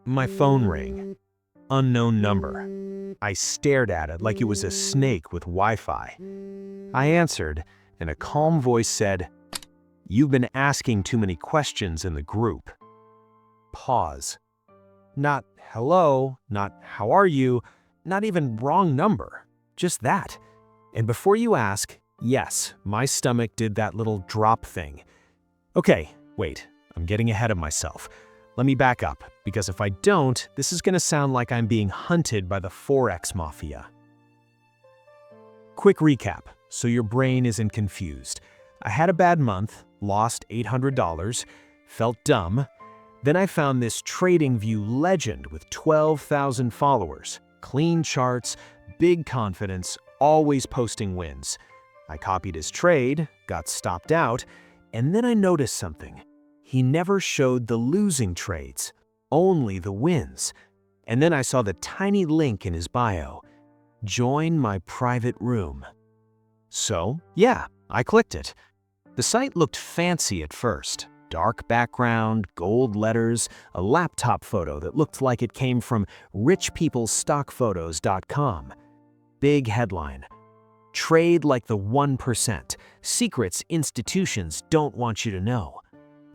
My phone rang. Unknown number. I stared at it like it was a snake with Wi-Fi. I answered, and a calm voice said, "You've been asking too many questions in the group." Pause. Not hello, not how are you, not even wrong number. Just that. And before you ask, yes, my stomach did that little drop thing. Okay, wait, I'm getting ahead of myself. Let me back up, because if I don't, this is going to sound like I'm being hunted by the forex mafia. Quick recap, so your brain isn't confused. I had a bad month, lost $800, felt dumb. Then I found this TradingView legend with 12,000 followers, clean charts, big confidence, always posting wins. I copied his trade, got stopped out, and then I noticed something. He never showed the losing trades, only the wins. And then I saw the tiny link in his bio, "Join my private room." So, yeah, I clicked it. The site looked fancy at first. Dark background, gold letters, a laptop photo that looked like it came from richpeoplesstockphotos.com. Big headline, "Trade like the 1%, secrets institutions don't want you to know."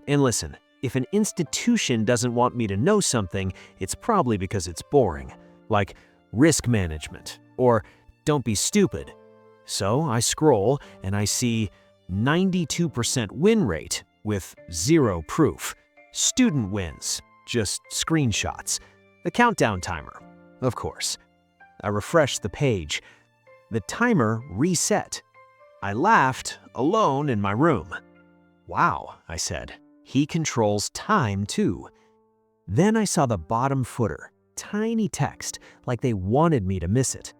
And listen, if an institution doesn't want me to know something, it's probably because it's boring, like risk management or don't be stupid. So I scroll and I see 92% win rate with zero proof. Student wins, just screenshots. The countdown timer, of course. I refreshed the page. The timer reset. I laughed, alone in my room. "Wow," I said. "He controls time too." Then I saw the bottom footer, tiny text, like they wanted me to miss it.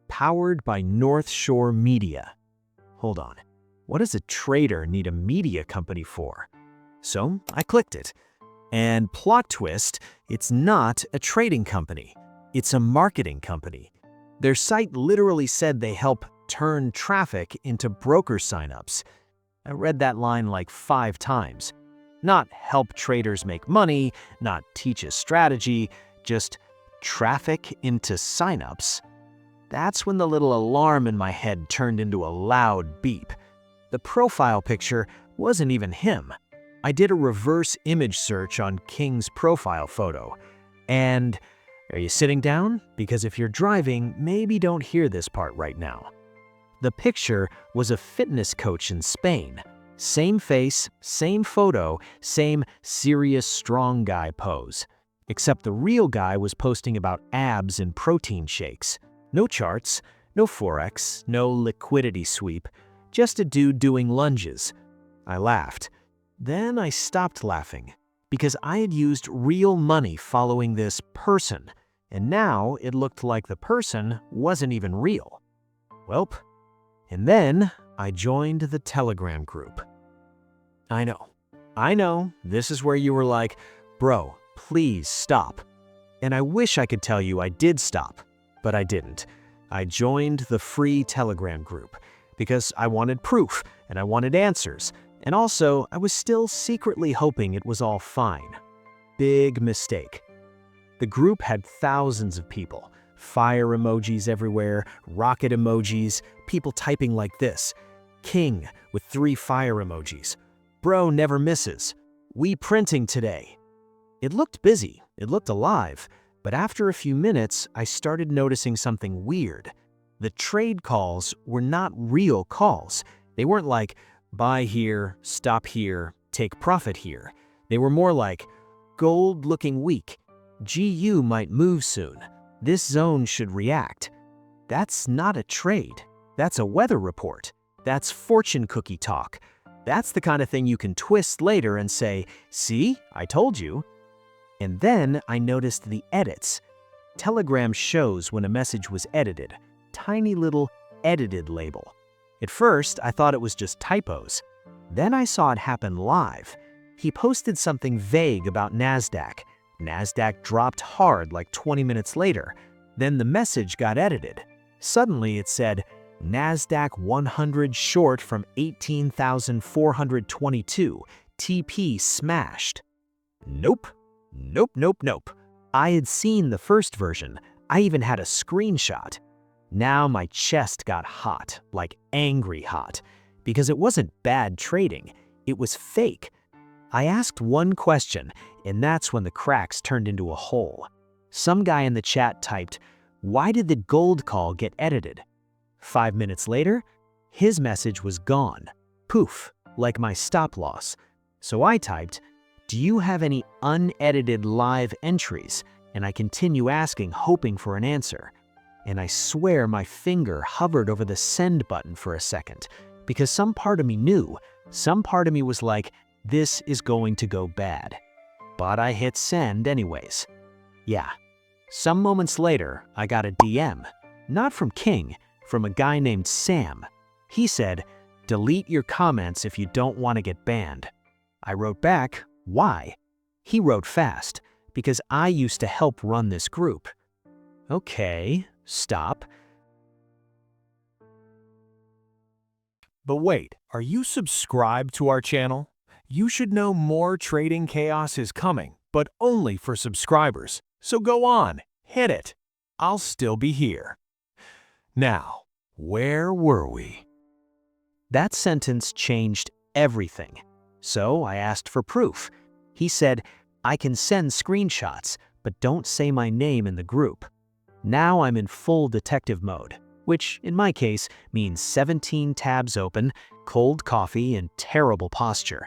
"Powered by North Shore Media." Hold on, what does a trader need a media company for? So I clicked it. And plot twist, it's not a trading company. It's a marketing company. Their site literally said they help turn traffic into broker signups. I read that line like 5 times. Not help traders make money, not teach a strategy, just traffic into signups. That's when the little alarm in my head turned into a loud beep. The profile picture wasn't even him. I did a reverse image search on King's profile photo. And are you sitting down? Because if you're driving, maybe don't hear this part right now. The picture was a fitness coach in Spain. Same face, same photo, same serious strong guy pose. Except the real guy was posting about abs and protein shakes. No charts, no forex, no liquidity sweep, just a dude doing lunges. I laughed. Then I stopped laughing because I had used real money following this person, and now it looked like the person wasn't even real. Welp. And then I joined the Telegram group. I know, this is where you were like, "Bro, please stop." And I wish I could tell you I did stop, but I didn't. I joined the free Telegram group because I wanted proof and I wanted answers, and also I was still secretly hoping it was all fine. Big mistake. The group had thousands of people, fire emojis everywhere, rocket emojis, people typing like this, "King" with 3 fire emojis, "Bro never misses," "We printing today." It looked busy, it looked alive, but after a few minutes, I started noticing something weird. The trade calls were not real calls. They weren't like, "Buy here, stop here, take profit here." They were more like, "Gold looking weak. GU might move soon. This zone should react." That's not a trade. That's a weather report. That's fortune cookie talk. That's the kind of thing you can twist later and say, "See, I told you." And then I noticed the edits. Telegram shows when a message was edited. Tiny little edited label. At first, I thought it was just typos. Then I saw it happen live. He posted something vague about NASDAQ. NASDAQ dropped hard like 20 minutes later. Then the message got edited. Suddenly it said, "NASDAQ 100 short from 18,422, TP smashed. Nope. Nope, nope, nope. I had seen the first version. I even had a screenshot. Now my chest got hot, like angry hot, because it wasn't bad trading, it was fake. I asked one question, and that's when the cracks turned into a hole. Some guy in the chat typed, "Why did the gold call get edited?" 5 minutes later, his message was gone. Poof, like my stop loss. So I typed, "Do you have any unedited live entries?" And I continue asking, hoping for an answer. And I swear my finger hovered over the send button for a second, because some part of me knew, some part of me was like, this is going to go bad. But I hit send anyways. Yeah. Some moments later, I got a DM, not from King, from a guy named Sam. He said, "Delete your comments if you don't want to get banned." I wrote back, "Why?" He wrote fast, "Because I used to help run this group." Okay, stop. But wait, are you subscribed to our channel? You should know more trading chaos is coming, but only for subscribers. So go on, hit it. I'll still be here. Now, where were we? That sentence changed everything. So I asked for proof. He said, "I can send screenshots, but don't say my name in the group." Now I'm in full detective mode, which in my case means 17 tabs open, cold coffee, and terrible posture.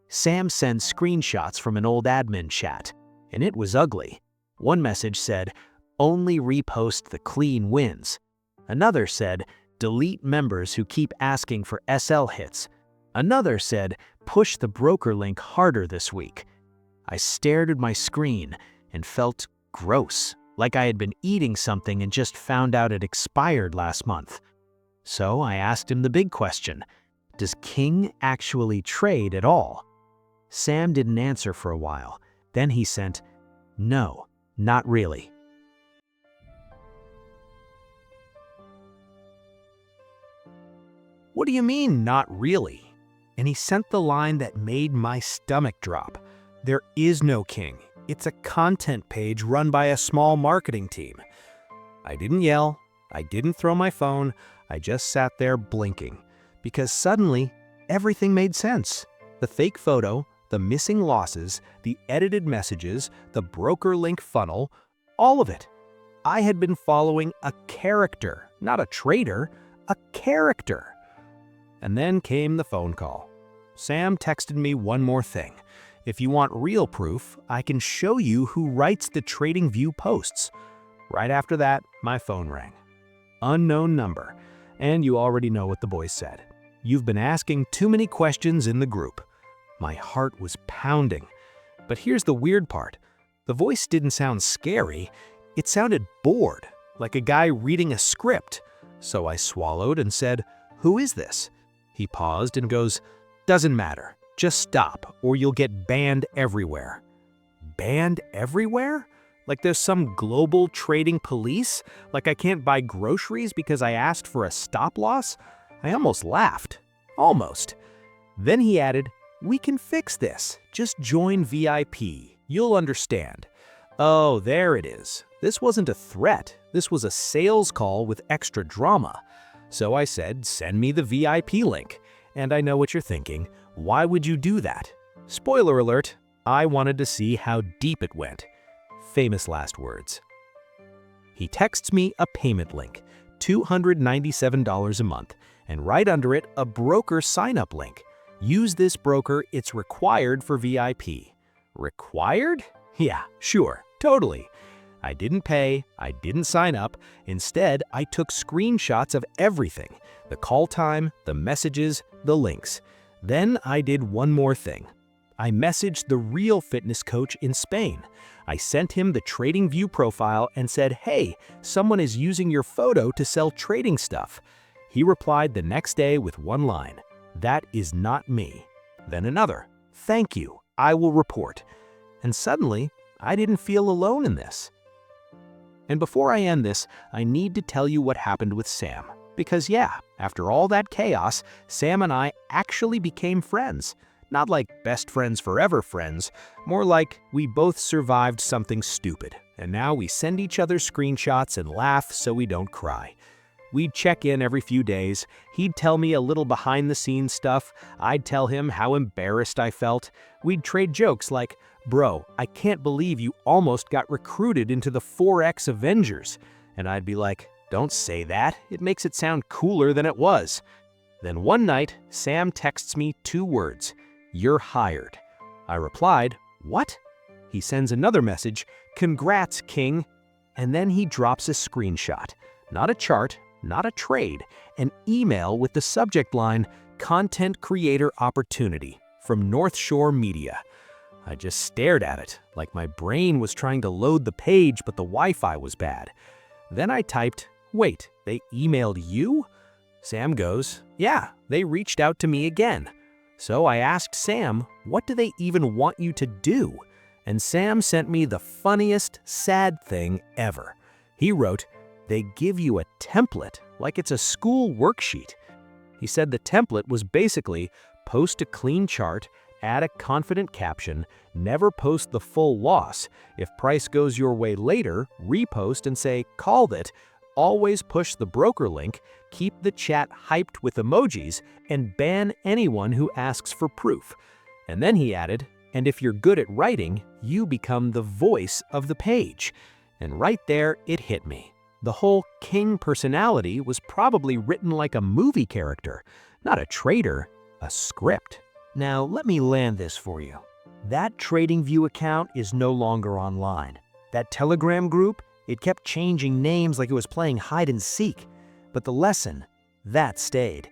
Sam sends screenshots from an old admin chat, and it was ugly. One message said, "Only repost the clean wins." Another said, "Delete members who keep asking for SL hits." Another said, "Push the broker link harder this week." I stared at my screen and felt gross, like I had been eating something and just found out it expired last month. So I asked him the big question, does King actually trade at all? Sam didn't answer for a while. Then he sent, "No, not really." What do you mean, not really? And he sent the line that made my stomach drop. There is no King. It's a content page run by a small marketing team. I didn't yell. I didn't throw my phone. I just sat there blinking. Because suddenly, everything made sense. The fake photo, the missing losses, the edited messages, the broker link funnel, all of it. I had been following a character, not a trader, a character. And then came the phone call. Sam texted me one more thing. If you want real proof, I can show you who writes the TradingView posts. Right after that, my phone rang. Unknown number. And you already know what the boys said. "You've been asking too many questions in the group." My heart was pounding. But here's the weird part. The voice didn't sound scary. It sounded bored, like a guy reading a script. So I swallowed and said, "Who is this?" He paused and goes, "Doesn't matter. Just stop, or you'll get banned everywhere." Banned everywhere? Like there's some global trading police? Like I can't buy groceries because I asked for a stop loss? I almost laughed. Almost. Then he added, "We can fix this. Just join VIP. You'll understand." Oh, there it is. This wasn't a threat. This was a sales call with extra drama. So I said, "Send me the VIP link." And I know what you're thinking. Why would you do that? Spoiler alert, I wanted to see how deep it went. Famous last words. He texts me a payment link, $297 a month, and right under it, a broker sign-up link. Use this broker, it's required for VIP. Required? Yeah, sure, totally. I didn't pay, I didn't sign up. Instead, I took screenshots of everything, the call time, the messages, the links. Then I did one more thing. I messaged the real fitness coach in Spain. I sent him the TradingView profile and said, "Hey, someone is using your photo to sell trading stuff." He replied the next day with one line, "That is not me." Then another, "Thank you, I will report." And suddenly, I didn't feel alone in this. And before I end this, I need to tell you what happened with Sam. Because yeah, after all that chaos, Sam and I actually became friends. Not like best friends forever friends, more like we both survived something stupid, and now we send each other screenshots and laugh so we don't cry. We'd check in every few days, he'd tell me a little behind-the-scenes stuff, I'd tell him how embarrassed I felt. We'd trade jokes like, "Bro, I can't believe you almost got recruited into the forex Avengers." And I'd be like, "Don't say that, it makes it sound cooler than it was." Then one night, Sam texts me 2 words, "You're hired." I replied, "What?" He sends another message, "Congrats, King." And then he drops a screenshot. Not a chart, not a trade, an email with the subject line, "Content Creator Opportunity" from North Shore Media. I just stared at it, like my brain was trying to load the page but the Wi-Fi was bad. Then I typed, "Wait, they emailed you?" Sam goes, "Yeah, they reached out to me again." So I asked Sam, "What do they even want you to do?" And Sam sent me the funniest, sad thing ever. He wrote, "They give you a template, like it's a school worksheet." He said the template was basically post a clean chart, add a confident caption, never post the full loss. If price goes your way later, repost and say, "Called it." Always push the broker link, keep the chat hyped with emojis, and ban anyone who asks for proof. And then he added, "And if you're good at writing, you become the voice of the page." And right there, it hit me. The whole King personality was probably written like a movie character, not a trader, a script. Now, let me land this for you. That TradingView account is no longer online. That Telegram group, it kept changing names like it was playing hide and seek. But the lesson, that stayed.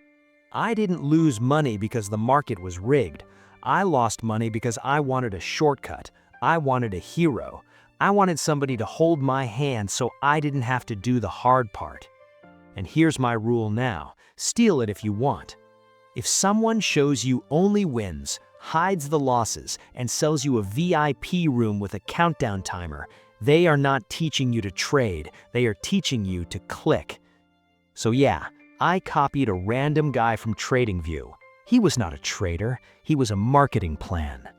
I didn't lose money because the market was rigged. I lost money because I wanted a shortcut. I wanted a hero. I wanted somebody to hold my hand so I didn't have to do the hard part. And here's my rule now. Steal it if you want. If someone shows you only wins, hides the losses, and sells you a VIP room with a countdown timer, they are not teaching you to trade, they are teaching you to click. So yeah, I copied a random guy from TradingView. He was not a trader, he was a marketing plan.